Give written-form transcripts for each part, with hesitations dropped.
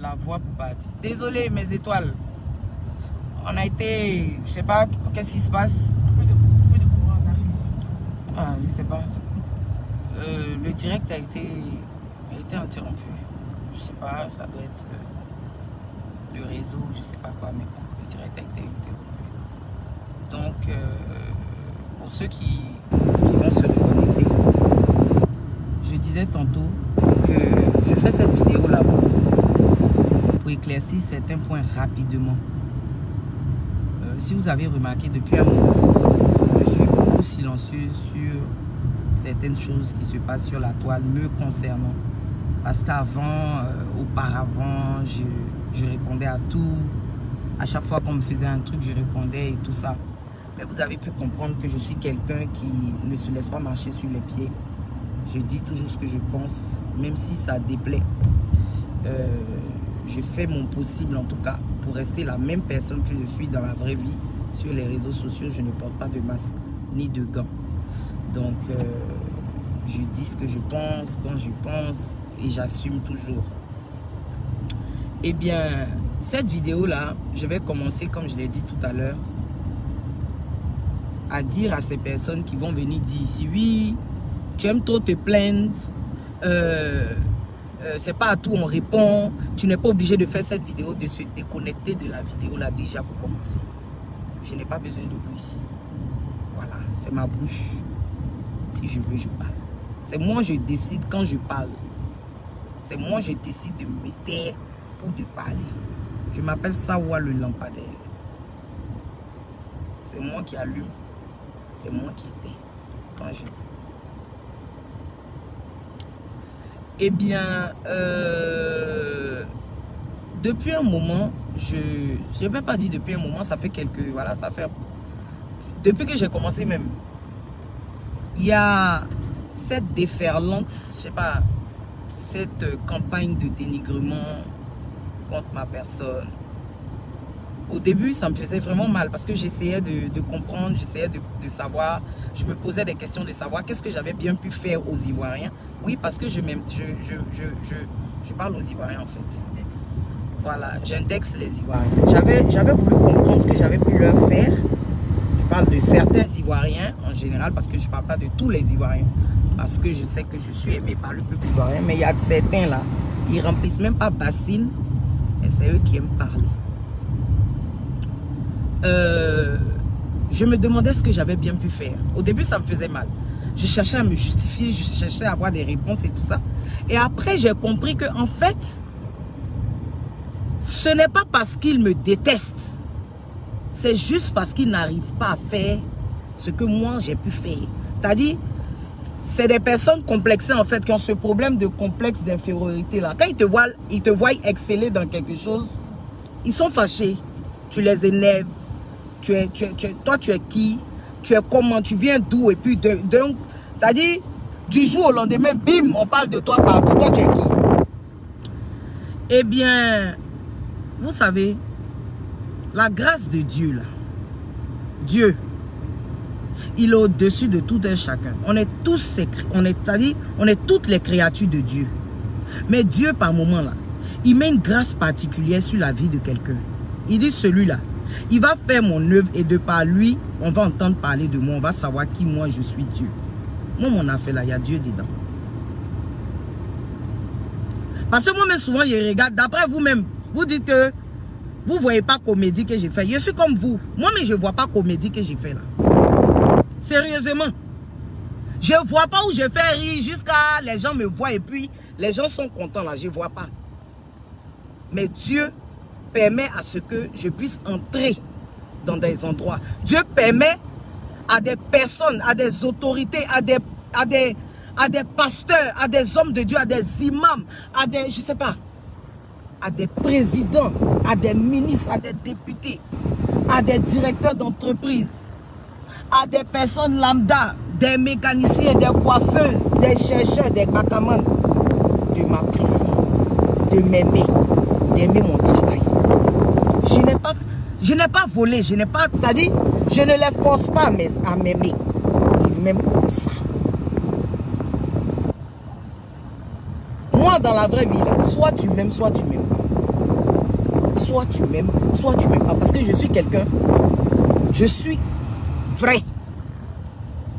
la voix pour partir. Désolé mes étoiles. On a été, je sais pas, qu'est-ce qui se passe? Ah, je sais pas. Le direct a été interrompu. Je sais pas, ça doit être le réseau, je sais pas quoi, mais bon, le direct a été interrompu. Donc, pour ceux qui vont se reconnecter, je disais tantôt que je fais cette vidéo là pour éclaircir certains points rapidement. Si vous avez remarqué depuis un moment, je suis beaucoup silencieuse sur certaines choses qui se passent sur la toile me concernant. Parce qu'avant, auparavant, je répondais à tout. À chaque fois qu'on me faisait un truc, je répondais et tout ça. Mais vous avez pu comprendre que je suis quelqu'un qui ne se laisse pas marcher sur les pieds. Je dis toujours ce que je pense, même si ça déplaît. Je fais mon possible en tout cas pour rester la même personne que je suis dans la vraie vie. Sur les réseaux sociaux, je ne porte pas de masque ni de gants. Donc, je dis ce que je pense, quand je pense, et j'assume toujours. Eh bien, cette vidéo-là, je vais commencer, comme je l'ai dit tout à l'heure, à dire à ces personnes qui vont venir dire ici, oui, tu aimes trop te plaindre, c'est pas à tout on répond, tu n'es pas obligé de faire cette vidéo, de se déconnecter de la vidéo là déjà pour commencer. Je n'ai pas besoin de vous ici. Voilà, c'est ma bouche. Si je veux, je parle. C'est moi je décide quand je parle. C'est moi je décide de me taire pour de parler. Je m'appelle Sawa le lampadaire. C'est moi qui allume. C'est moi qui éteins quand je veux. Eh bien, depuis un moment, je ne vais pas dire depuis un moment, ça fait quelques, voilà, ça fait, depuis que j'ai commencé même, il y a cette déferlante, je sais pas, cette campagne de dénigrement contre ma personne. Au début, ça me faisait vraiment mal parce que j'essayais de comprendre, j'essayais de savoir, je me posais des questions de savoir qu'est-ce que j'avais bien pu faire aux Ivoiriens. Oui, parce que je parle aux Ivoiriens en fait. Voilà, j'indexe les Ivoiriens. J'avais voulu comprendre ce que j'avais pu leur faire. Je parle de certains Ivoiriens en général parce que je ne parle pas de tous les Ivoiriens. Parce que je sais que je suis aimé par le peuple ivoirien. Mais il y a certains là, ils remplissent même pas bassine et c'est eux qui aiment parler. Je me demandais ce que j'avais bien pu faire. Au début, ça me faisait mal. Je cherchais à me justifier, je cherchais à avoir des réponses et tout ça. Et après, j'ai compris que en fait, ce n'est pas parce qu'ils me détestent. C'est juste parce qu'ils n'arrivent pas à faire ce que moi, j'ai pu faire. C'est-à-dire, c'est des personnes complexées en fait, qui ont ce problème de complexe d'infériorité là. Quand ils te voient exceller dans quelque chose, ils sont fâchés. Tu les énerves. Toi, tu es qui? Tu es comment? Tu viens d'où? Et puis, donc, c'est-à-dire, du jour au lendemain, bim, on parle de toi partout. Toi, tu es qui? Eh bien, vous savez, la grâce de Dieu, là, Dieu, il est au-dessus de tout un chacun. On est tous, c'est-à-dire, on est toutes les créatures de Dieu. Mais Dieu, par moment, là, il met une grâce particulière sur la vie de quelqu'un. Il dit, celui-là, il va faire mon œuvre et de par lui, on va entendre parler de moi. On va savoir qui moi je suis Dieu. Moi, mon affaire là, il y a Dieu dedans. Parce que moi-même, souvent, je regarde. D'après vous-même, vous dites que vous ne voyez pas comédie que j'ai fait. Je suis comme vous. Moi-même, je ne vois pas comédie que j'ai fait là. Sérieusement. Je ne vois pas où je fais rire jusqu'à les gens me voient et puis les gens sont contents là. Je ne vois pas. Mais Dieu permet à ce que je puisse entrer dans des endroits. Dieu permet à des personnes, à des autorités, à des pasteurs, à des hommes de Dieu, à des imams, à des, je sais pas, à des présidents, à des ministres, à des députés, à des directeurs d'entreprise, à des personnes lambda, des mécaniciens, des coiffeuses, des chercheurs, des batamans, de m'apprécier, de m'aimer, d'aimer mon travail. Je n'ai pas volé, je n'ai pas, c'est-à-dire, je ne les force pas à m'aimer. Ils m'aiment comme ça. Moi, dans la vraie vie, là, soit tu m'aimes pas. soit tu m'aimes pas. Parce que je suis quelqu'un, je suis vrai.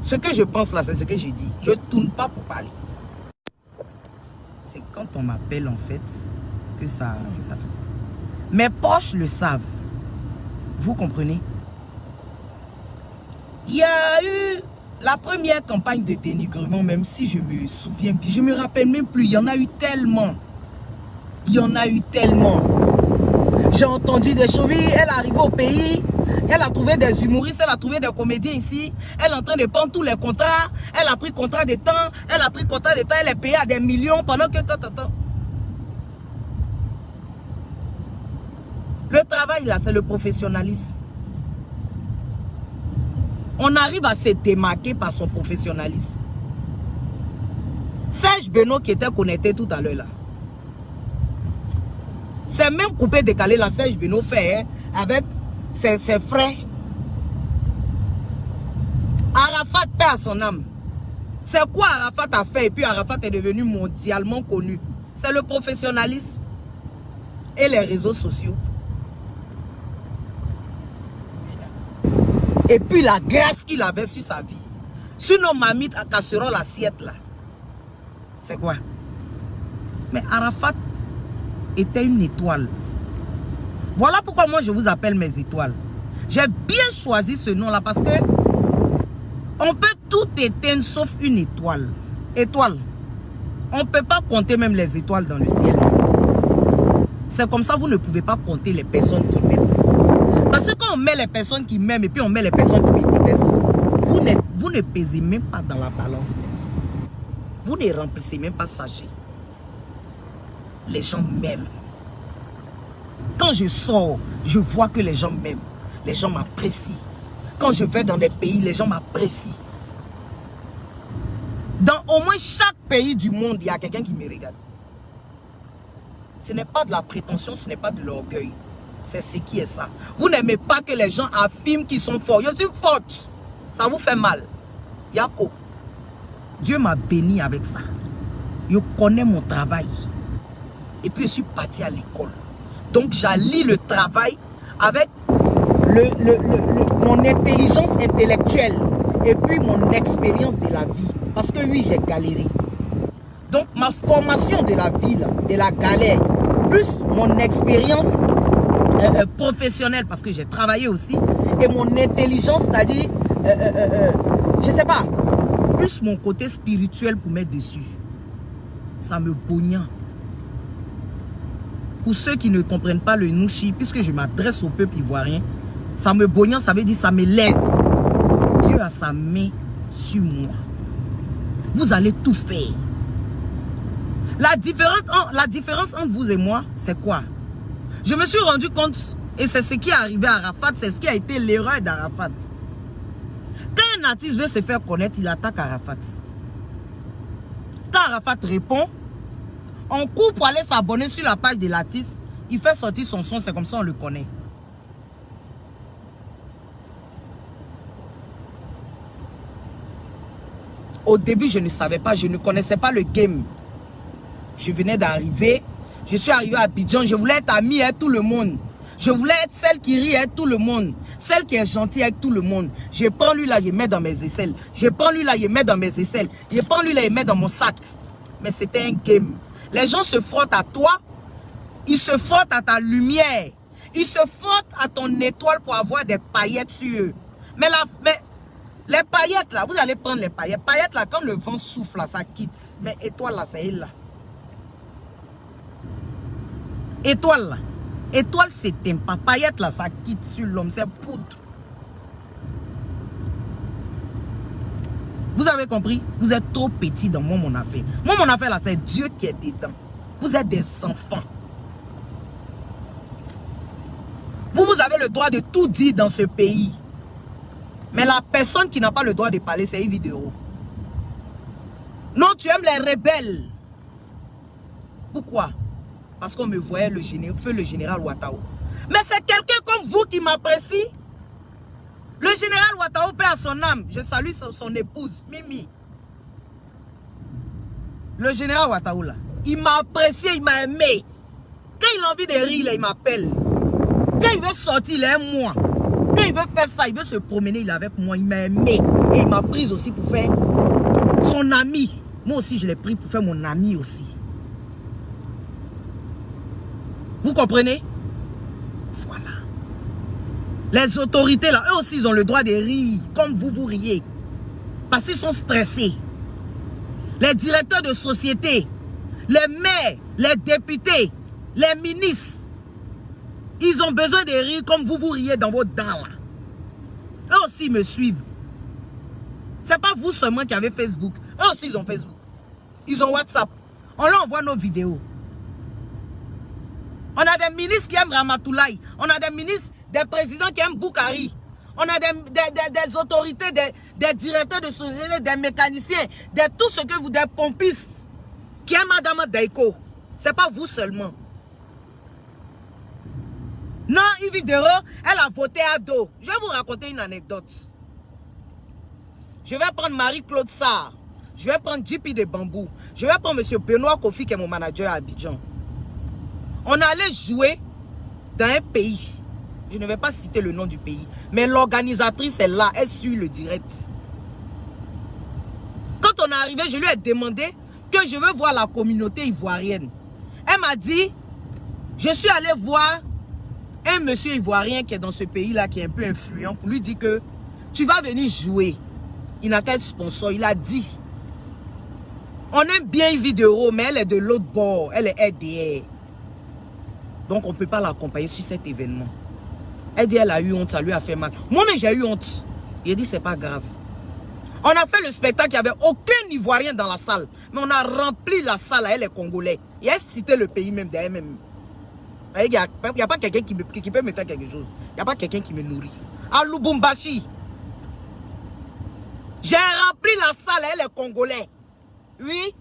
Ce que je pense là, c'est ce que j'ai dit. Je ne tourne pas pour parler. C'est quand on m'appelle en fait que ça fait ça. Mes poches le savent. Vous comprenez? Il y a eu la première campagne de dénigrement, même si je me souviens, puis je me rappelle même plus. Il y en a eu tellement. Il y en a eu tellement. J'ai entendu des choses. Oui, elle est arrivée au pays. Elle a trouvé des humoristes, elle a trouvé des comédiens ici. Elle est en train de prendre tous les contrats. Elle a pris contrat de temps. Elle a pris contrat de temps. Elle est payée à des millions pendant que... Le travail là, c'est le professionnalisme. On arrive à se démarquer par son professionnalisme. Serge Benoît qui était connecté tout à l'heure là. C'est même coupé décalé la Serge Benoît fait hein, avec ses frères. Arafat paie à son âme. C'est quoi Arafat a fait et puis Arafat est devenu mondialement connu? C'est le professionnalisme et les réseaux sociaux. Et puis la grâce qu'il avait sur sa vie. Sinon, mamite à casserole l'assiette là. C'est quoi? Mais Arafat était une étoile. Voilà pourquoi moi je vous appelle mes étoiles. J'ai bien choisi ce nom là parce que on peut tout éteindre sauf une étoile. Étoile. On ne peut pas compter même les étoiles dans le ciel. C'est comme ça vous ne pouvez pas compter les personnes qui m'aiment. Parce que quand on met les personnes qui m'aiment et puis on met les personnes qui me détestent, vous ne pesez même pas dans la balance. Vous ne remplissez même pas sachet. Les gens m'aiment. Quand je sors, je vois que les gens m'aiment. Les gens m'apprécient. Quand je vais dans des pays, les gens m'apprécient. Dans au moins chaque pays du monde, il y a quelqu'un qui me regarde. Ce n'est pas de la prétention, ce n'est pas de l'orgueil. C'est ce qui est ça. Vous n'aimez pas que les gens affirment qu'ils sont forts. Je suis forte. Ça vous fait mal. Yako. Dieu m'a béni avec ça. Je connais mon travail. Et puis je suis parti à l'école. Donc j'allie le travail avec mon intelligence intellectuelle. Et puis mon expérience de la vie. Parce que oui, j'ai galéré. Donc ma formation de la vie, là, de la galère, plus mon expérience professionnelle, parce que j'ai travaillé aussi, et mon intelligence, c'est-à-dire, je sais pas, plus mon côté spirituel pour mettre dessus. Ça me bogna. Pour ceux qui ne comprennent pas le nouchi, puisque je m'adresse au peuple ivoirien, ça me bogna, ça veut dire ça me lève. Dieu a sa main sur moi. Vous allez tout faire. La différence entre vous et moi, c'est quoi? Je me suis rendu compte, et c'est ce qui est arrivé à Arafat, c'est ce qui a été l'erreur d'Arafat. Quand un artiste veut se faire connaître, il attaque Arafat. Quand Arafat répond, on court pour aller s'abonner sur la page de l'artiste, il fait sortir son son, c'est comme ça on le connaît. Au début, je ne savais pas, je ne connaissais pas le game. Je venais d'arriver, je suis arrivé à Abidjan, je voulais être amie avec tout le monde. Je voulais être celle qui rit avec tout le monde. Celle qui est gentille avec tout le monde. Je prends lui là, je mets dans mes aisselles. Je prends lui là, je mets dans mes aisselles. Je prends lui là, je mets dans mon sac. Mais c'était un game. Les gens se frottent à toi. Ils se frottent à ta lumière. Ils se frottent à ton étoile pour avoir des paillettes sur eux. Mais les paillettes là, vous allez prendre les paillettes. Paillettes là, quand le vent souffle là, ça quitte. Mais étoile là, c'est elle là. Étoile là. Étoile c'est un pas. Paillette là, ça quitte sur l'homme. C'est poudre. Vous avez compris? Vous êtes trop petit dans mon affaire. Mon affaire là, c'est Dieu qui est dedans. Vous êtes des enfants. Vous avez le droit de tout dire dans ce pays. Mais la personne qui n'a pas le droit de parler, c'est une vidéo. Non, tu aimes les rebelles. Pourquoi? Parce qu'on me voyait le général Ouattara. Mais c'est quelqu'un comme vous qui m'apprécie. Le général Ouattara paie à son âme. Je salue son épouse, Mimi. Le général Ouattara là, il m'a apprécié, il m'a aimé. Quand il a envie de rire, là, il m'appelle. Quand il veut sortir, il aime moi. Quand il veut faire ça, il veut se promener, il est avec moi. Il m'a aimé. Et il m'a prise aussi pour faire son ami. Moi aussi, je l'ai pris pour faire mon ami aussi. Vous comprenez? Voilà. Les autorités, là, eux aussi, ils ont le droit de rire. Comme vous riez. Parce qu'ils sont stressés. Les directeurs de société, les maires, les députés, les ministres, ils ont besoin de rire comme vous riez dans vos dents là. Eux aussi me suivent. C'est pas vous seulement qui avez Facebook. Eux aussi ils ont Facebook. Ils ont WhatsApp. On leur envoie nos vidéos. On a des ministres qui aiment Ramatoulaye. On a des ministres, des présidents qui aiment Boukari. On a des autorités, des directeurs de société, des mécaniciens, de tout ce que vous, des pompistes qui aiment Madame Daiko. C'est pas vous seulement. Non, Yves Dero, elle a voté à dos. Je vais vous raconter une anecdote. Je vais prendre Marie-Claude Sarr. Je vais prendre JP de Bambou. Je vais prendre M. Benoît Kofi qui est mon manager à Abidjan. On allait jouer dans un pays. Je ne vais pas citer le nom du pays. Mais l'organisatrice est là. Elle suit le direct. Quand on est arrivé, je lui ai demandé que je veux voir la communauté ivoirienne. Elle m'a dit, je suis allé voir un monsieur ivoirien qui est dans ce pays-là, qui est un peu influent, pour lui dire que tu vas venir jouer. Il n'a qu'un sponsor. Il a dit, on aime bien Yves Dero, mais elle est de l'autre bord. Elle est RDR. Donc on ne peut pas l'accompagner sur cet événement. Elle dit elle a eu honte, ça lui a fait mal. Moi-même j'ai eu honte. Il a dit c'est pas grave. On a fait le spectacle, il n'y avait aucun Ivoirien dans la salle. Mais on a rempli la salle, elle est Congolais. Et elle citait le pays même d'elle-même. Il n'y a pas quelqu'un qui peut me faire quelque chose. Il n'y a pas quelqu'un qui me nourrit. À Lubumbashi, j'ai rempli la salle, elle est Congolais. Oui.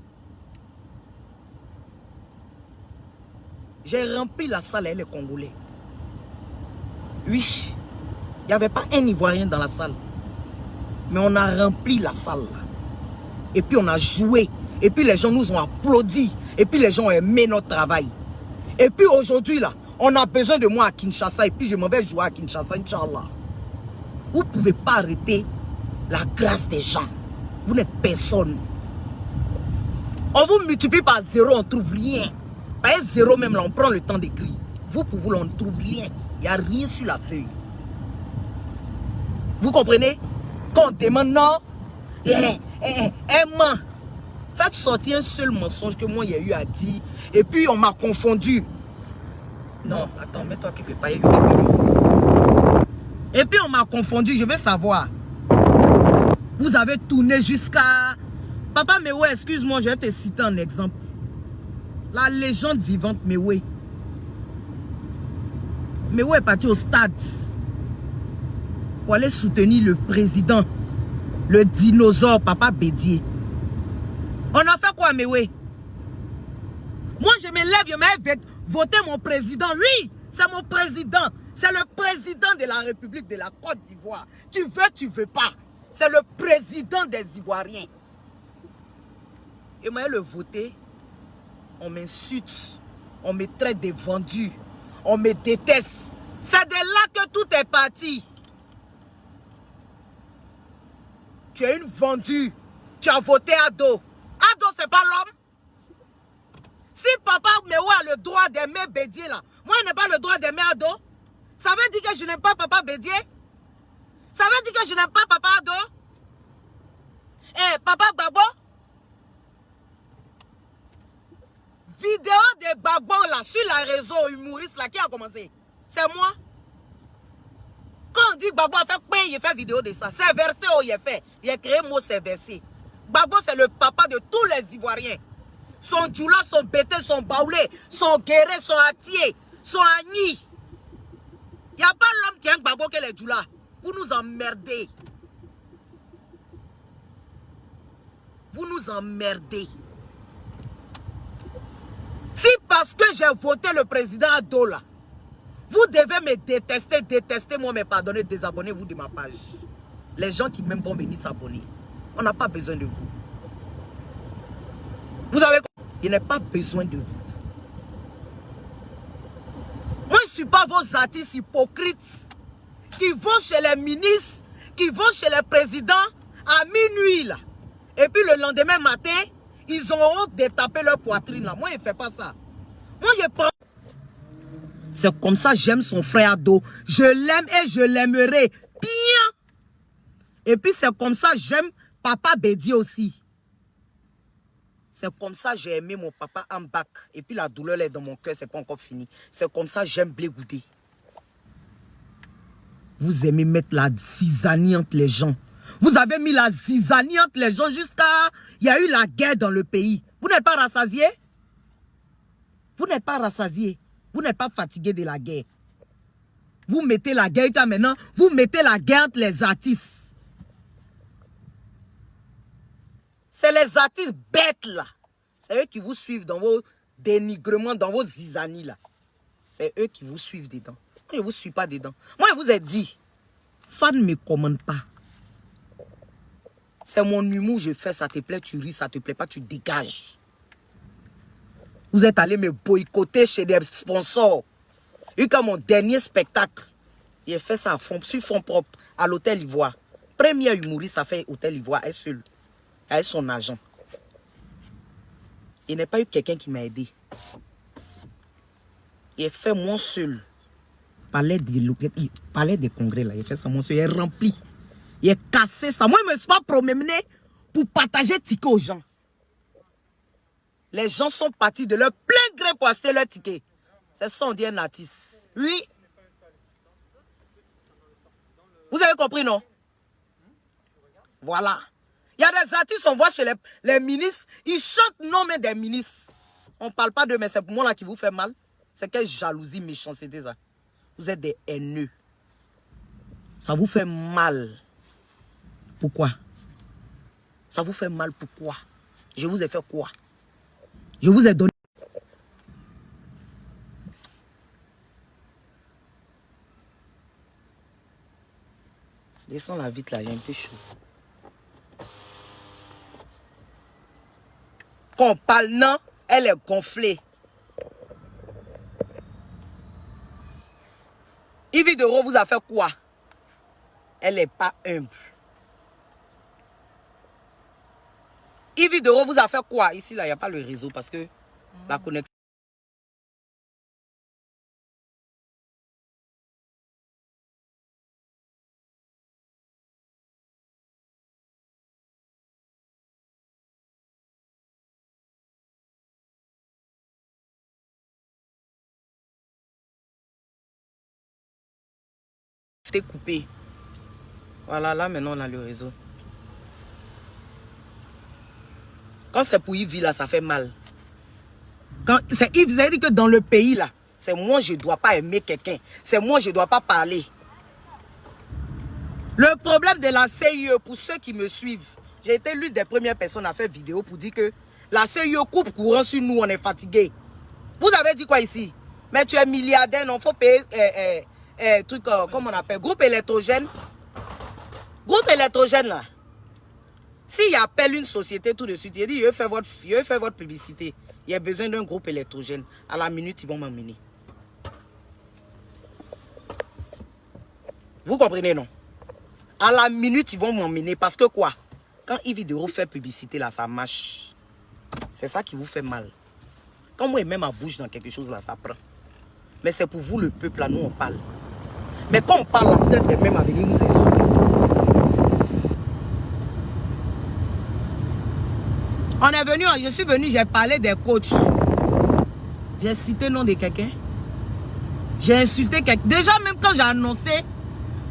J'ai rempli la salle, elle est Congolais. Oui, il n'y avait pas un Ivoirien dans la salle. Mais on a rempli la salle. Et puis on a joué. Et puis les gens nous ont applaudi. Et puis les gens ont aimé notre travail. Et puis aujourd'hui, là, on a besoin de moi à Kinshasa. Et puis je m'en vais jouer à Kinshasa, Inch'Allah. Vous ne pouvez pas arrêter la grâce des gens. Vous n'êtes personne. On vous multiplie par zéro, on ne trouve rien. Par zéro même, là, on prend le temps d'écrire. Vous, pour vous, là, on ne trouve rien. Il n'y a rien sur la feuille. Vous comprenez? Quand on demande non, ment. Faites sortir un seul mensonge que moi, il y a eu à dire. Et puis, on m'a confondu. Non, attends, mets-toi quelque part. Et puis, on m'a confondu. Je veux savoir. Vous avez tourné jusqu'à... Papa Mewe, excuse-moi, je vais te citer un exemple. La légende vivante Mewe. Mewe est parti au stade pour aller soutenir le président, le dinosaure, Papa Bédié. On a fait quoi, Mewe? Moi, je me lève, je vais voter mon président. Oui, c'est mon président. C'est le président de la République de la Côte d'Ivoire. Tu veux pas. C'est le président des Ivoiriens. Et moi, le voter, on m'insulte, on me traite de vendu, on me déteste. C'est de là que tout est parti. Tu es une vendue. Tu as voté Ado. Ado, c'est pas l'homme. Si Papa Mewe a le droit d'aimer Bédié, là, moi, je n'ai pas le droit d'aimer Ado. Ça veut dire que je n'aime pas Papa Bédié. Ça veut dire que je n'aime pas Papa Ado. Eh, Papa Babo. Vidéo de Babo là, sur la réseau humoriste là, qui a commencé? C'est moi. Quand on dit Babo a fait pain, il a fait vidéo de ça. C'est versé où il a fait. Il a créé le mot c'est versé. Babo c'est le papa de tous les Ivoiriens. Son djoula, son bété, son baoulé, son guéré, son atier, son agni. Il n'y a pas l'homme qui aime Babo que les djoula. Vous nous emmerdez. Vous nous emmerdez. Si parce que j'ai voté le président Ado là, vous devez me détester moi, mais pardonner, désabonnez-vous de ma page. Les gens qui même vont venir s'abonner. On n'a pas besoin de vous. Vous avez compris? Il n'a pas besoin de vous. suis pas vos artistes hypocrites qui vont chez les ministres, qui vont chez les présidents à minuit là. Et puis le lendemain matin, ils ont honte de taper leur poitrine là. Moi, je ne fais pas ça. Moi, je prends. C'est comme ça j'aime son frère ado. Je l'aime et je l'aimerai bien. Et puis c'est comme ça j'aime Papa Bédi aussi. C'est comme ça j'ai aimé mon papa en bac. Et puis la douleur est dans mon cœur, c'est pas encore fini. C'est comme ça j'aime Blé Goudé. Vous aimez mettre la zizanie entre les gens. Vous avez mis la zizanie entre les gens jusqu'à... Il y a eu la guerre dans le pays. Vous n'êtes pas rassasié? Vous n'êtes pas rassasié. Vous n'êtes pas fatigué de la guerre. Vous mettez la guerre maintenant. Vous mettez la guerre entre les artistes. C'est les artistes bêtes là. C'est eux qui vous suivent dans vos dénigrements, dans vos zizanies là. C'est eux qui vous suivent dedans. Moi, je ne vous suis pas dedans. Moi, je vous ai dit, fan ne me commande pas. C'est mon humour, je fais, ça te plaît, tu ris, ça te plaît pas, tu dégages. Vous êtes allé me boycotter chez des sponsors. Et comme mon dernier spectacle, j'ai fait ça à fond, sur fond propre, à l'hôtel Ivoire. Premier humoriste a fait hôtel Ivoire, elle seule, avec son agent. Il n'y a pas eu quelqu'un qui m'a aidé. Il a fait moi seul. Palais des congrès là, il a fait ça moi seul, il est rempli. Il est cassé ça. Moi, je ne me suis pas promené pour partager ticket aux gens. Les gens sont partis de leur plein gré pour acheter leur ticket. C'est ça, on dit un artiste. Oui. Vous avez compris, non? Voilà. Il y a des artistes, on voit chez les ministres, ils chantent non mais des ministres. On ne parle pas d'eux, mais c'est pour moi là qui vous fait mal. C'est quelle jalousie, méchanceté ça. Vous êtes des haineux. Ça vous fait mal. Pourquoi? Ça vous fait mal, pourquoi? Je vous ai fait quoi? Je vous ai donné... Descends la vitre là, il y a un peu chaud. Quand on parle non, elle est gonflée. Yves Dero vous a fait quoi? Elle n'est pas humble. Yves Dero vous a fait quoi? Ici, là, il n'y a pas le réseau parce que la connexion. C'était coupé. Voilà, là, maintenant, on a le réseau. Quand c'est pour Yves, là, ça fait mal. Quand c'est Yves, vous avez dit que dans le pays, là, c'est moi, je ne dois pas aimer quelqu'un. C'est moi, je ne dois pas parler. Le problème de la CIE, pour ceux qui me suivent, j'ai été l'une des premières personnes à faire vidéo pour dire que la CIE coupe courant sur nous, on est fatigué. Vous avez dit quoi ici? Mais tu es milliardaire, non, il faut payer truc, comment on appelle, groupe électrogène. Groupe électrogène, là. S'il appelle une société tout de suite, il dit, je vais faire votre publicité. Il y a besoin d'un groupe électrogène. À la minute, ils vont m'emmener. Vous comprenez, non? À la minute, ils vont m'emmener. Parce que quoi? Quand Yves Dero fait publicité, là, ça marche. C'est ça qui vous fait mal. Quand moi, même ma bouche dans quelque chose, là, ça prend. Mais c'est pour vous, le peuple, là, nous, on parle. Mais quand on parle, là, vous êtes les mêmes à venir nous insulter. On est venu, je suis venu, j'ai parlé des coachs. J'ai cité le nom de quelqu'un. J'ai insulté quelqu'un. Déjà, même quand j'ai annoncé,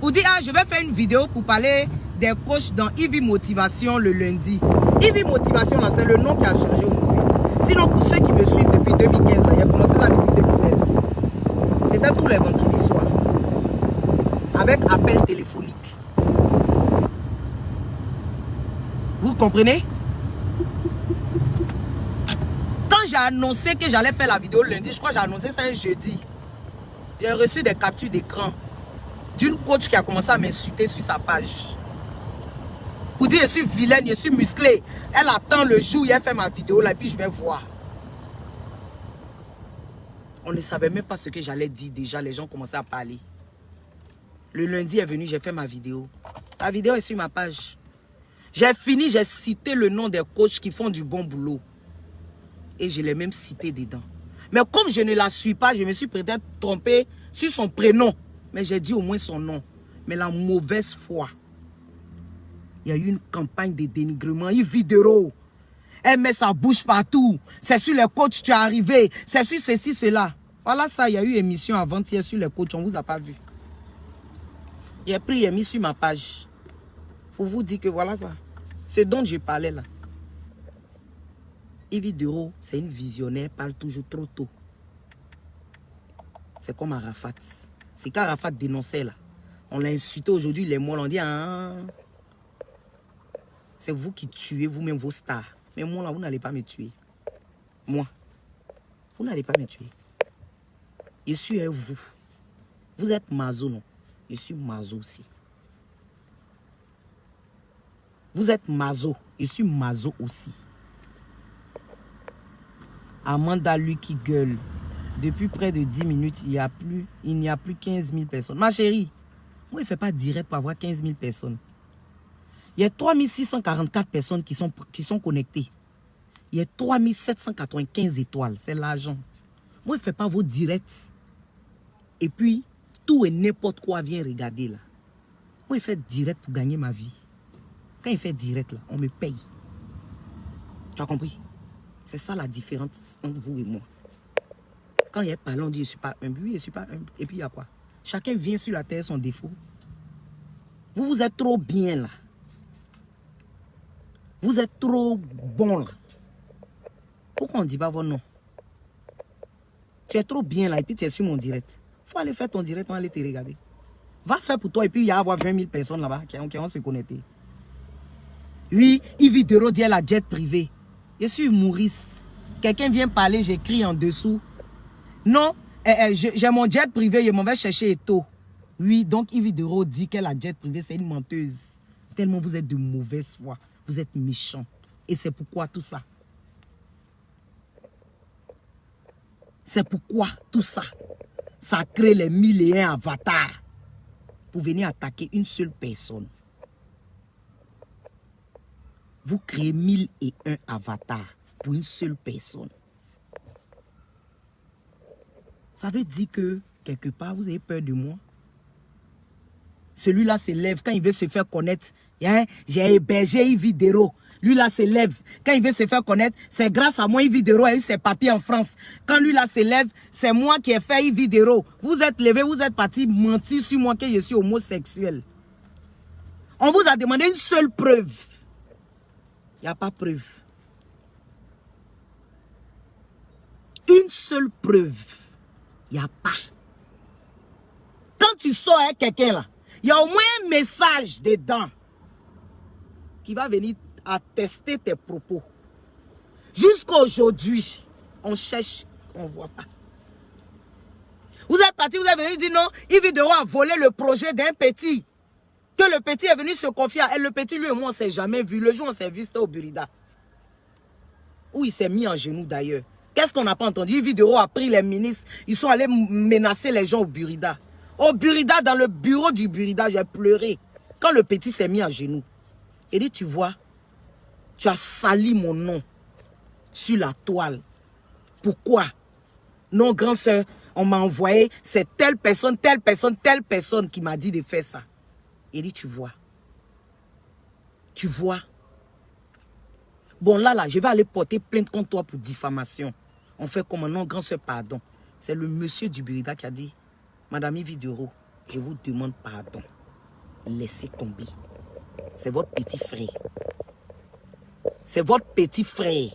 pour dire, ah, je vais faire une vidéo pour parler des coachs dans Ivy Motivation le lundi. Ivy Motivation, là, c'est le nom qui a changé aujourd'hui. Sinon, pour ceux qui me suivent depuis 2015, là, il a commencé ça depuis 2016. C'était tous les vendredis soirs. Avec appel téléphonique. Vous comprenez? J'ai annoncé que j'allais faire la vidéo lundi, je crois que j'ai annoncé ça un jeudi. J'ai reçu des captures d'écran d'une coach qui a commencé à m'insulter sur sa page. Pour dire je suis vilaine, je suis musclée. Elle attend le jour où elle fait ma vidéo là et puis je vais voir. On ne savait même pas ce que j'allais dire déjà. Les gens commençaient à parler. Le lundi est venu, j'ai fait ma vidéo. La vidéo est sur ma page. J'ai fini, j'ai cité le nom des coachs qui font du bon boulot. Et je l'ai même cité dedans. Mais comme je ne la suis pas, je me suis peut-être trompé sur son prénom. Mais j'ai dit au moins son nom. Mais la mauvaise foi. Il y a eu une campagne de dénigrement. Une vidéo. Elle met sa bouche partout. C'est sur les coachs tu es arrivé. C'est sur ceci, cela. Voilà ça, il y a eu émission avant-hier sur les coachs. On ne vous a pas vu. Il a pris, il a mis sur ma page. Pour vous dire que voilà ça. Ce dont je parlais là. Yves Dero, c'est une visionnaire, parle toujours trop tôt. C'est comme Arafat. C'est qu'Arafat dénonçait là. On l'a insulté aujourd'hui, les mots l'ont dit. Ah, c'est vous qui tuez vous-même vos stars. Mais moi là, vous n'allez pas me tuer. Moi. Vous n'allez pas me tuer. Je suis un vous. Vous êtes Mazo, non? Je suis Mazo aussi. Vous êtes Mazo. Je suis Mazo aussi. Amanda, lui qui gueule. Depuis près de 10 minutes, il n'y a plus 15 000 personnes. Ma chérie, moi, il ne fait pas direct pour avoir 15 000 personnes. Il y a 3644 personnes qui sont connectées. Il y a 3795 étoiles. C'est l'argent. Moi, il ne fait pas vos directs. Et puis, tout et n'importe quoi vient regarder là. Moi, il fait direct pour gagner ma vie. Quand il fait direct là, on me paye. Tu as compris? C'est ça la différence entre vous et moi. Quand il y a parlé, on dit je ne suis pas humble. Oui, je ne suis pas humble. Et puis il y a quoi? Chacun vient sur la terre son défaut. Vous êtes trop bien là. Vous êtes trop bon là. Pourquoi on ne dit pas votre nom? Tu es trop bien là et puis tu es sur mon direct. Il faut aller faire ton direct, on va aller te regarder. Va faire pour toi et puis il y a avoir 20 000 personnes là-bas qui vont se connecter. Oui, Yves Dero dit la jet privée. Je suis humoriste. Quelqu'un vient parler, j'écris en dessous. Non, j'ai mon jet privé, je m'en vais chercher Eto. Oui, donc Yves Dero dit qu'elle a jet privé, c'est une menteuse. Tellement vous êtes de mauvaise foi. Vous êtes méchants. Et c'est pourquoi tout ça. C'est pourquoi tout ça. Ça crée les 1001 avatars. Pour venir attaquer une seule personne. Vous créez 1001 avatars pour une seule personne. Ça veut dire que, quelque part, vous avez peur de moi. Celui-là se lève quand il veut se faire connaître. Hein, j'ai hébergé Yves Dero. Lui-là se lève. Quand il veut se faire connaître, c'est grâce à moi Yves Dero a eu ses papiers en France. Quand lui-là se lève, c'est moi qui ai fait Yves Dero. Vous êtes levé, vous êtes parti mentir sur moi que je suis homosexuel. On vous a demandé une seule preuve. Il n'y a pas preuve. Une seule preuve. Il n'y a pas. Quand tu sors avec quelqu'un là, il y a au moins un message dedans qui va venir attester tes propos. Jusqu'à aujourd'hui, on cherche, on ne voit pas. Vous êtes parti, vous êtes venu dire non, Yves Dero a volé le projet d'un petit. Que le petit est venu se confier à elle. Le petit, lui et moi, on ne s'est jamais vu. Le jour où on s'est vu, c'était au Burida. Où il s'est mis en genoux d'ailleurs. Qu'est-ce qu'on n'a pas entendu? Yves Dero a pris les ministres. Ils sont allés menacer les gens au Burida. Au Burida, dans le bureau du Burida, j'ai pleuré. Quand le petit s'est mis en genoux. Il dit, tu vois, tu as sali mon nom sur la toile. Pourquoi? Non, grand soeur, on m'a envoyé, c'est telle personne qui m'a dit de faire ça. Il dit, tu vois. Tu vois. Bon, là, je vais aller porter plainte contre toi pour diffamation. On fait comme un non, grand soeur, pardon. C'est le monsieur du Burida qui a dit, Madame Yves Dero, je vous demande pardon. Laissez tomber. C'est votre petit frère. C'est votre petit frère.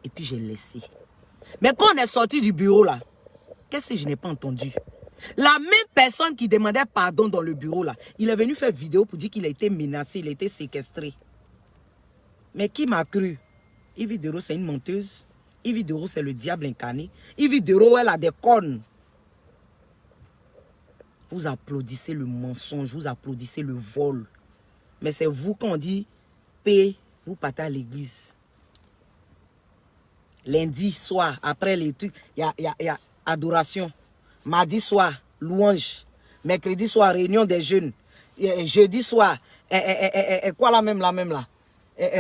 Et puis j'ai laissé. Mais quand on est sorti du bureau là, qu'est-ce que je n'ai pas entendu? La même personne qui demandait pardon dans le bureau là, il est venu faire vidéo pour dire qu'il a été menacé, il a été séquestré. Mais qui m'a cru? Yves Dero c'est une menteuse. Yves Dero c'est le diable incarné. Yves Dero elle a des cornes. Vous applaudissez le mensonge, vous applaudissez le vol. Mais c'est vous quand on dit paix, vous partez à l'église. Lundi soir, après les trucs, il y a adoration. Mardi soir, louange. Mercredi soir, réunion des jeunes. Jeudi soir, quoi la même là?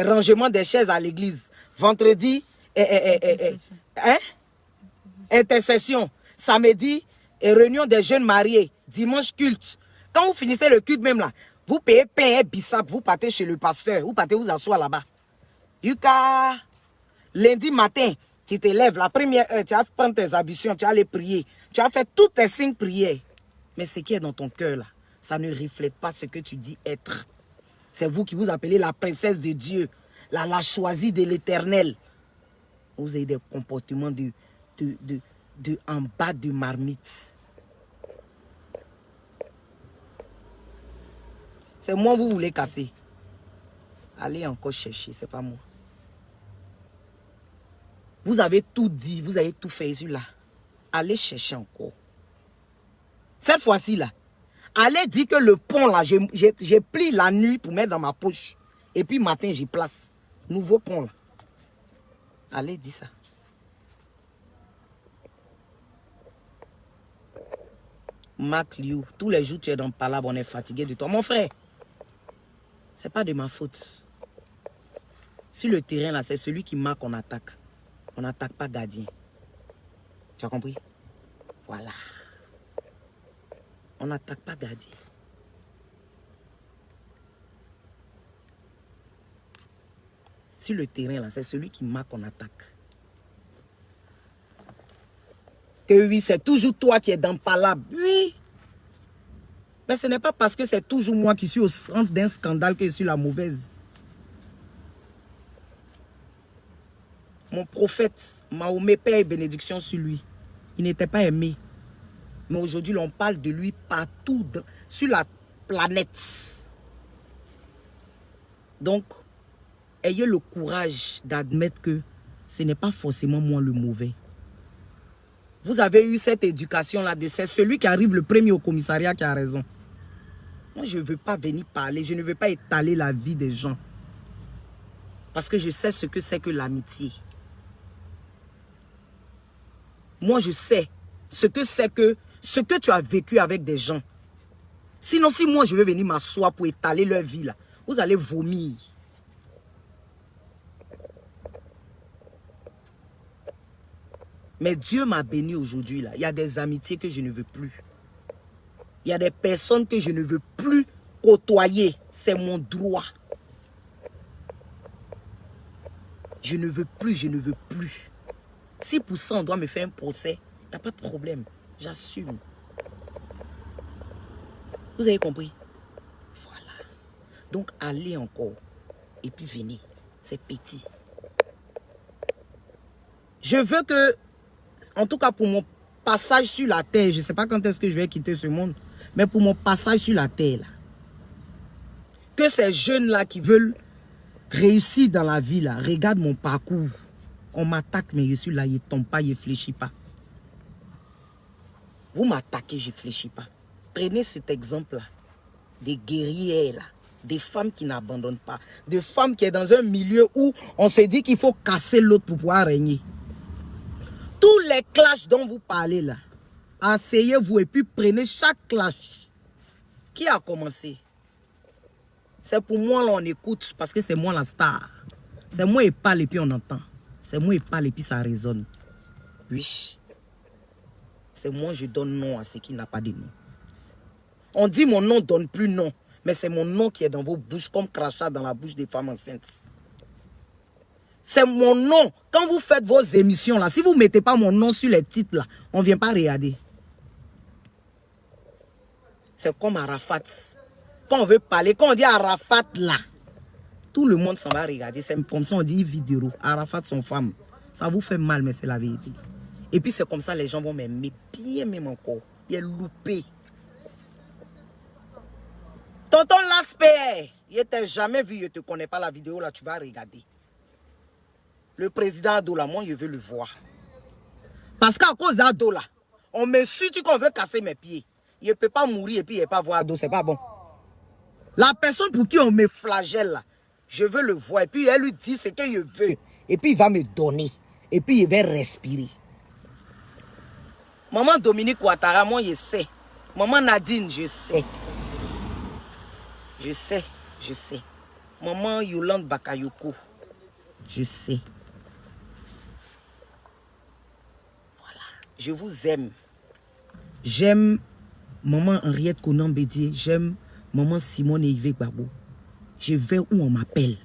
Rangement des chaises à l'église. Vendredi, intercession. Samedi, réunion des jeunes mariés. Dimanche, culte. Quand vous finissez le culte même là, vous payez pain et bissap, vous partez chez le pasteur, vous partez vous asseoir là-bas. Yuka, lundi matin, tu te lèves, la première heure, tu vas prendre tes ablutions, tu vas aller prier. Tu as fait tous tes 5 prières. Mais ce qui est dans ton cœur là, ça ne reflète pas ce que tu dis être. C'est vous qui vous appelez la princesse de Dieu, la choisie de l'Éternel. Vous avez des comportements de en bas de marmite. C'est moi vous voulez casser. Allez encore chercher, c'est pas moi. Vous avez tout dit, vous avez tout fait ici là. Allez chercher encore. Cette fois-ci là, allez dire que le pont là, j'ai pris la nuit pour mettre dans ma poche. Et puis matin, j'y place. Nouveau pont là. Allez dire ça. Marc Liu, tous les jours tu es dans le palabre, on est fatigué de toi. Mon frère, c'est pas de ma faute. Sur le terrain là, c'est celui qui marque qu'on attaque. On n'attaque pas gardien. Tu as compris? Voilà. On n'attaque pas gardien. Sur le terrain là, c'est celui qui marque qu'on attaque. Que oui, c'est toujours toi qui es dans le palabre. Oui. Mais ce n'est pas parce que c'est toujours moi qui suis au centre d'un scandale que je suis la mauvaise. Mon prophète, Mahomet, paix et bénédiction sur lui. Il n'était pas aimé. Mais aujourd'hui, on parle de lui partout sur la planète. Donc, ayez le courage d'admettre que ce n'est pas forcément moi le mauvais. Vous avez eu cette éducation-là de c'est celui qui arrive le premier au commissariat qui a raison. Moi, je ne veux pas venir parler, je ne veux pas étaler la vie des gens. Parce que je sais ce que c'est que l'amitié. Moi, je sais ce que c'est que ce que tu as vécu avec des gens. Sinon, si moi, je veux venir m'asseoir pour étaler leur vie, là, vous allez vomir. Mais Dieu m'a béni aujourd'hui, là. Il y a des amitiés que je ne veux plus. Il y a des personnes que je ne veux plus côtoyer. C'est mon droit. Je ne veux plus, je ne veux plus. Si pour ça on doit me faire un procès, il n'y a pas de problème. J'assume. Vous avez compris? Voilà. Donc allez encore. Et puis venez. C'est petit. Je veux que, en tout cas pour mon passage sur la terre, je ne sais pas quand est-ce que je vais quitter ce monde, mais pour mon passage sur la terre, là, que ces jeunes-là qui veulent réussir dans la vie, là, regardent mon parcours. On m'attaque, mais je suis là, il ne tombe pas, il ne fléchit pas. Vous m'attaquez, je ne fléchis pas. Prenez cet exemple-là, des guerrières, là, des femmes qui n'abandonnent pas, des femmes qui sont dans un milieu où on se dit qu'il faut casser l'autre pour pouvoir régner. Tous les clashs dont vous parlez là, asseyez-vous et puis prenez chaque clash. Qui a commencé? C'est pour moi, là, on écoute parce que c'est moi la star. C'est moi qui parle et puis on entend. C'est moi qui parle et puis ça résonne. Oui. C'est moi je donne nom à ce qui n'a pas de nom. On dit mon nom donne plus nom. Mais c'est mon nom qui est dans vos bouches comme crachat dans la bouche des femmes enceintes. C'est mon nom. Quand vous faites vos émissions là, si vous ne mettez pas mon nom sur les titres là, on ne vient pas regarder. C'est comme Arafat. Quand on veut parler, quand on dit Arafat là, tout le monde s'en va regarder. C'est comme ça on dit vidéo. Arafat son femme. Ça vous fait mal, mais c'est la vérité. Et puis c'est comme ça les gens vont m'aimer. Bien même encore. Il est loupé. Tonton Laspé, il n'était jamais vu, je ne te connais pas la vidéo là, tu vas regarder. Le président Adola, moi je veux le voir. Parce qu'à cause d'Adola, on me suit qu'on veut casser mes pieds. Il ne peut pas mourir et puis il ne peut pas voir Ado, c'est pas bon. La personne pour qui on me flagelle là, je veux le voir. Et puis elle lui dit ce que je veux. Et puis il va me donner. Et puis il va respirer. Maman Dominique Ouattara, moi, je sais. Maman Nadine, je sais. Je sais, je sais. Maman Yolande Bakayoko, je sais. Voilà. Je vous aime. J'aime maman Henriette Konan Bédier. J'aime maman Simone et Yves Gbagbo. Je vais où on m'appelle.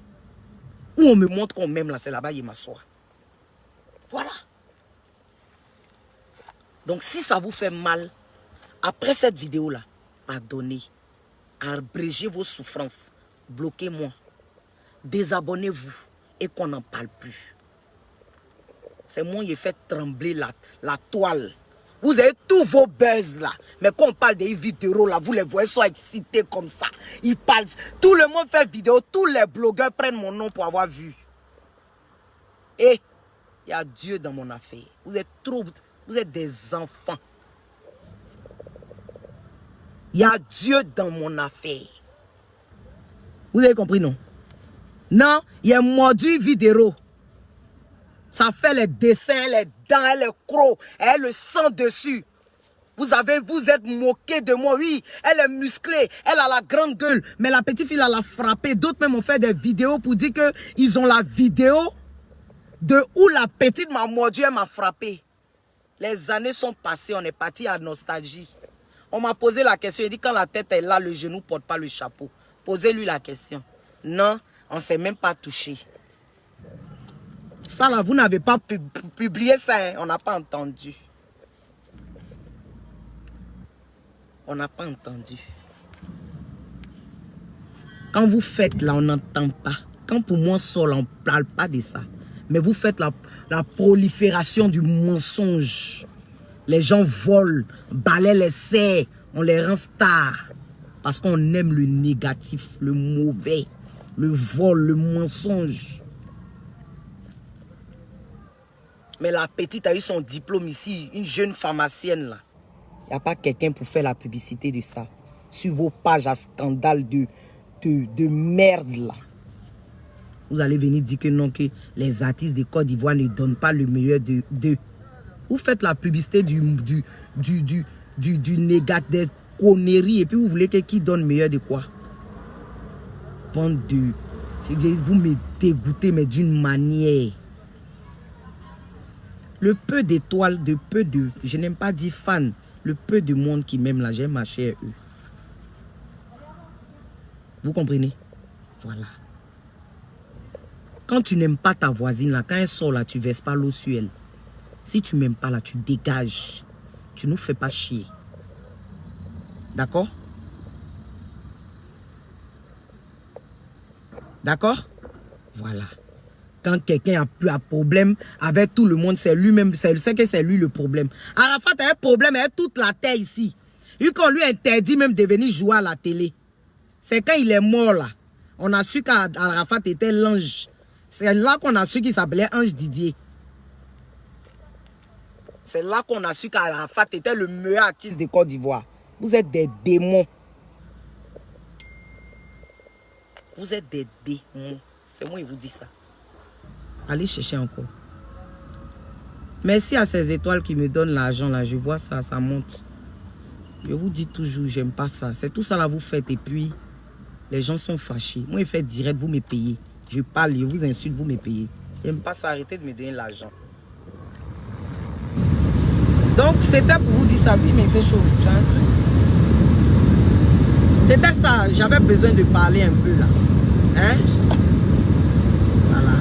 Où on me montre qu'on m'aime là, c'est là-bas, il m'assoit. Voilà. Donc si ça vous fait mal, après cette vidéo-là, pardonnez. Abrégez vos souffrances. Bloquez-moi. Désabonnez-vous et qu'on n'en parle plus. C'est moi qui ai fait trembler la toile. Vous avez tous vos buzz là. Mais quand on parle des vidéos là, vous les voyez sont excités comme ça. Ils parlent. Tout le monde fait vidéo. Tous les blogueurs prennent mon nom pour avoir vu. Et il y a Dieu dans mon affaire. Vous êtes trop. Vous êtes des enfants. Il y a Dieu dans mon affaire. Vous avez compris, non? Non, il y a mordu vidéo. Ça fait les dessins, les dents, les crocs, et le sang dessus. Vous êtes moqué de moi, oui. Elle est musclée, elle a la grande gueule. Mais la petite fille, elle a frappé. D'autres même ont fait des vidéos pour dire qu'ils ont la vidéo de où la petite m'a mordu, elle m'a frappé. Les années sont passées, on est parti à nostalgie. On m'a posé la question, il dit quand la tête est là, le genou ne porte pas le chapeau. Posez-lui la question. Non, on ne s'est même pas touché. Ça là, vous n'avez pas publié ça, hein? On n'a pas entendu. On n'a pas entendu. Quand vous faites là, on n'entend pas. Quand pour moi, seul, on ne parle pas de ça. Mais vous faites la prolifération du mensonge. Les gens volent, balayent les serres, on les rend stars. Parce qu'on aime le négatif, le mauvais, le vol, le mensonge. Mais la petite a eu son diplôme ici, une jeune pharmacienne là. Il n'y a pas quelqu'un pour faire la publicité de ça. Sur vos pages à scandale de merde là. Vous allez venir dire que non, que les artistes de Côte d'Ivoire ne donnent pas le meilleur d'eux. Vous faites la publicité du négat, des conneries, et puis vous voulez que qui donne meilleur de quoi? Bande de... Vous me dégoûtez, mais d'une manière. Le peu d'étoiles, je n'aime pas dire fan, le peu de monde qui m'aime là, j'aime ma chère eux. Vous comprenez? Voilà. Quand tu n'aimes pas ta voisine là, quand elle sort là, tu ne verses pas l'eau sur elle. Si tu m'aimes pas là, tu dégages. Tu nous fais pas chier. D'accord? D'accord? Voilà. Quand quelqu'un a un problème avec tout le monde, c'est lui-même, c'est que c'est lui le problème. Arafat a un problème avec toute la terre ici. Vu qu'on lui interdit même de venir jouer à la télé. C'est quand il est mort là. On a su qu'Arafat était l'ange. C'est là qu'on a su qu'il s'appelait Ange Didier. C'est là qu'on a su qu'Arafat était le meilleur artiste de Côte d'Ivoire. Vous êtes des démons. Vous êtes des démons. C'est moi qui vous dis ça. Allez chercher encore. Merci à ces étoiles qui me donnent l'argent là. Je vois ça, ça monte. Je vous dis toujours, j'aime pas ça. C'est tout ça là vous faites et puis les gens sont fâchés. Moi, je fais direct, vous me payez. Je parle, je vous insulte, vous me payez. J'aime pas ça, arrêtez de me donner l'argent. Donc, c'était pour vous dire ça. Oui, mais il fait chaud. J'ai un truc. C'était ça. J'avais besoin de parler un peu là. Hein? Voilà.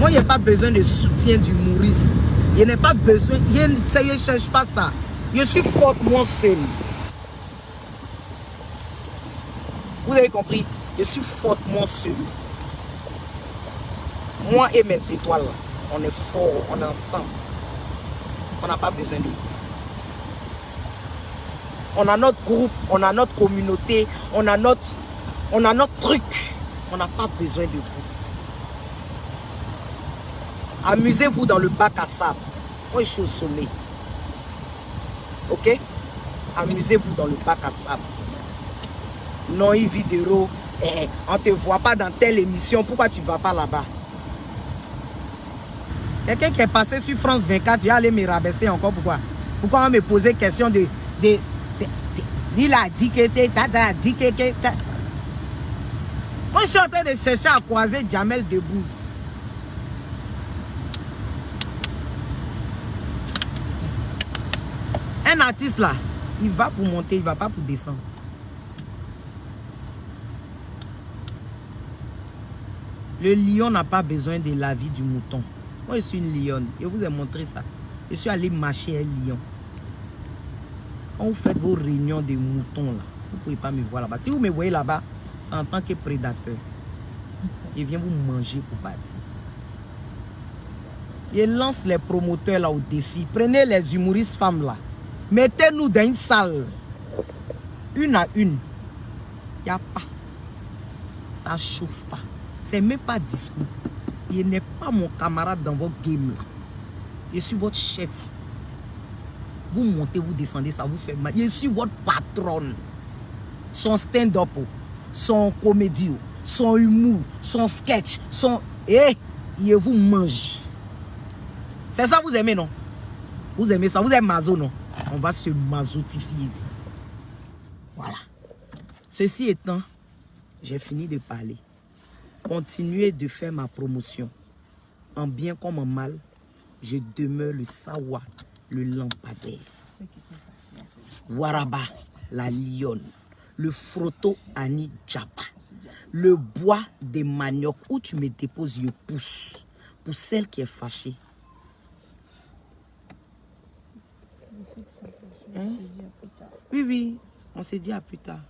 Moi, il n'y a pas besoin de soutien d'humoriste. Il n'y a pas besoin. Je ne cherche pas ça. Je suis forte, moi seul. Vous avez compris? Je suis forte, moi seul. Moi et mes étoiles, on est forts, on est ensemble. On n'a pas besoin de vous. On a notre groupe, on a notre communauté, on a notre truc. On n'a pas besoin de vous. Amusez-vous dans le bac à sable. Moi, je suis au sommet. Ok? Amusez-vous dans le bac à sable. Non, vidéo. On ne te voit pas dans telle émission. Pourquoi tu ne vas pas là-bas? Quelqu'un qui est passé sur France 24, il va aller me rabaisser encore. Pourquoi? Pourquoi on va me poser question de il a dit que dit que moi je suis en train de chercher à croiser Jamel Debbouze. Un artiste là, il va pour monter, il va pas pour descendre. Le lion n'a pas besoin de la vie du mouton. Moi je suis une lionne, je vous ai montré ça. Je suis allé marcher un lion. Quand vous faites vos réunions de moutons là, vous ne pouvez pas me voir là-bas. Si vous me voyez là-bas, c'est en tant que prédateur. Il vient vous manger pour partir. Il lance les promoteurs là au défi. Prenez les humoristes femmes là. Mettez-nous dans une salle. Une à une. Il n'y a pas. Ça ne chauffe pas. C'est même pas discours. Il n'est pas mon camarade dans votre game là. Je suis votre chef. Vous montez, vous descendez, ça vous fait mal. Je suis votre patronne. Son stand-up, son comédie, son humour, son sketch, son... Eh, il vous mange. C'est ça vous aimez, non? Vous aimez ça? Vous êtes mazo, non? On va se mazotifier. Voilà. Ceci étant, j'ai fini de parler. Continuez de faire ma promotion. En bien comme en mal, je demeure le Sawa, le lampadaire. Waraba, la lionne. Le frotto Ani Djaba. Le bois des maniocs où tu me déposes, je pousse. Pour celle qui est fâchée. Hein? Oui, oui, on s'est dit à plus tard.